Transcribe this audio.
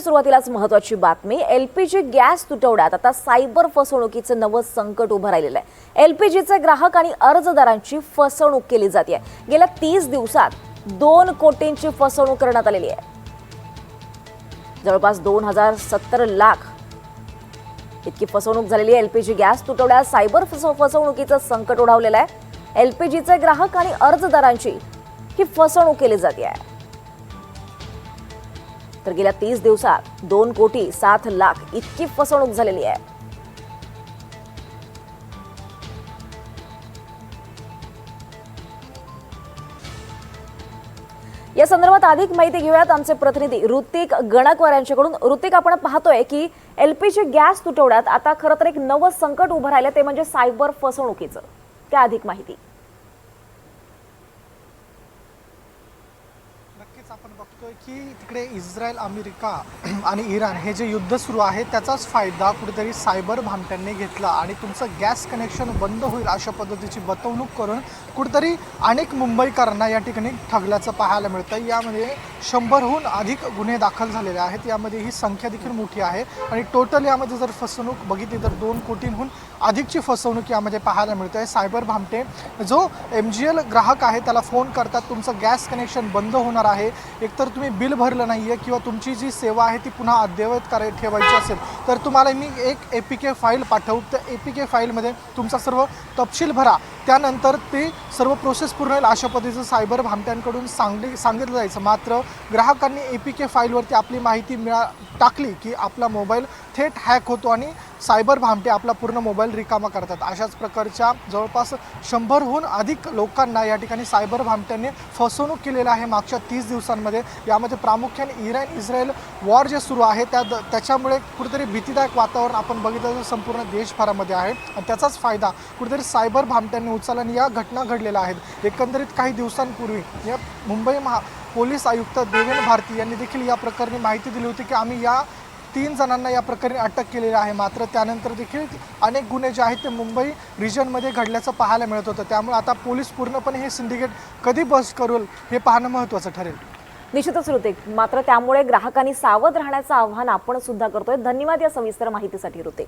सुरुवातीलाच महत्त्वाची बातमी, एलपीजी गॅस तुटवड्यात आता सायबर फसवणुकीचं नवं संकट उभं राहिलेलं आहे। एलपीजीचे ग्राहक आणि अर्जदारांची फसवणूक केली जाते। गेल्या 30 दिवसात 2 कोटींची फसवणूक करण्यात आलेली आहे। जवळपास 2070 लाख इतकी फसवणूक झालेली आहे। एलपीजी गॅस तुटवड्यात सायबर फसवणुकीचं संकट ओढावलेलं आहे। एलपीजीचे ग्राहक आणि अर्जदारांची ही फसवणूक केली जाते आहे। तर गेल्या 30 दिवसात 2 कोटी 7 लाख इतकी फसवणूक झालेली आहे। या संदर्भात अधिक माहिती घेऊयात आमचे प्रतिनिधी ऋतिक गणकवार यांच्याकडून। ऋतिक, आपण पाहतोय की एलपीजी गॅस तुटवड्यात आता खरं तर एक नवं संकट उभं राहिलं, ते म्हणजे सायबर फसवणुकीचं। त्या अधिक माहिती। नक्कीच आपण बघतोय की तिकडे इस्रायल, अमेरिका आणि इराण हे जे युद्ध सुरू आहे त्याचाच फायदा कुठेतरी सायबर भामट्यांनी घेतला आणि तुमचं गॅस कनेक्शन बंद होईल अशा पद्धतीची बतवणूक करून कुठेतरी अनेक मुंबईकरांना या ठिकाणी ठगल्याचं पाहायला मिळतं। यामध्ये 100हून अधिक गुन्हे दाखल झालेले आहेत। यामध्ये ही संख्या देखील मोठी आहे आणि टोटल यामध्ये जर फसवणूक बघितली तर 2 कोटींहून अधिकची फसवणूक यामध्ये पाहायला मिळते आहे। सायबर भामटे जो MGL ग्राहक आहे त्याला फोन करतात, तुमचं गॅस कनेक्शन बंद होणार आहे, एकतर तुम्ही बिल भरलं नाही आहे किंवा तुमची जी सेवा आहे ती पुन्हा अद्ययावत ठेवायची असेल तर तुम्हाला मी एक APK फाईल पाठवू, त्या APK फाईलमध्ये तुमचा सर्व तपशील भरा, त्यानंतर ते सर्व प्रोसेस पूर्ण होईल अशा पद्धतीचं सायबर भामट्यांकडून सांगितलं जायचं। मात्र ग्राहकांनी APK फाईलवरती आपली माहिती टाकली की आपला मोबाईल थेट हॅक होतो आणि सायबर भामटे आपला पूर्ण मोबाईल रिकामा करतात। अशाच प्रकारच्या जवळपास 100हून अधिक लोकांना या ठिकाणी सायबर भामट्यांनी फसवणूक केलेलं आहे मागच्या 30 दिवसांमध्ये। यामध्ये प्रामुख्याने इराण इस्रायल वॉर जे सुरू आहे त्याच्यामुळे कुठेतरी भीतीदायक वातावरण आपण बघितलं तर संपूर्ण देशभरामध्ये आहे आणि त्याचाच फायदा कुठेतरी सायबर भामट्यांनी उचलला आणि या घटना घडलेल्या आहेत। एकंदरीत काही दिवसांपूर्वी या मुंबई पोलीस आयुक्त देवेंद्र भारती यांनी देखील या प्रकरणी माहिती दिली होती की आम्ही या 3 जणांना या प्रकरणी अटक केलेली आहे। मात्र त्यानंतर देखील अनेक गुन्हे जे आहेत ते मुंबई रिजनमध्ये घडल्याचं पाहायला मिळत होतं। त्यामुळे आता पोलीस पूर्णपणे हे सिंडिकेट कधी बस्ट करेल हे पाहणं महत्त्वाचं ठरेल। निश्चितच ऋतिक, मात्र त्यामुळे ग्राहकांनी सावध राहण्याचं आवाहन आपण सुद्धा करतोय। धन्यवाद या सविस्तर माहितीसाठी ऋतिक।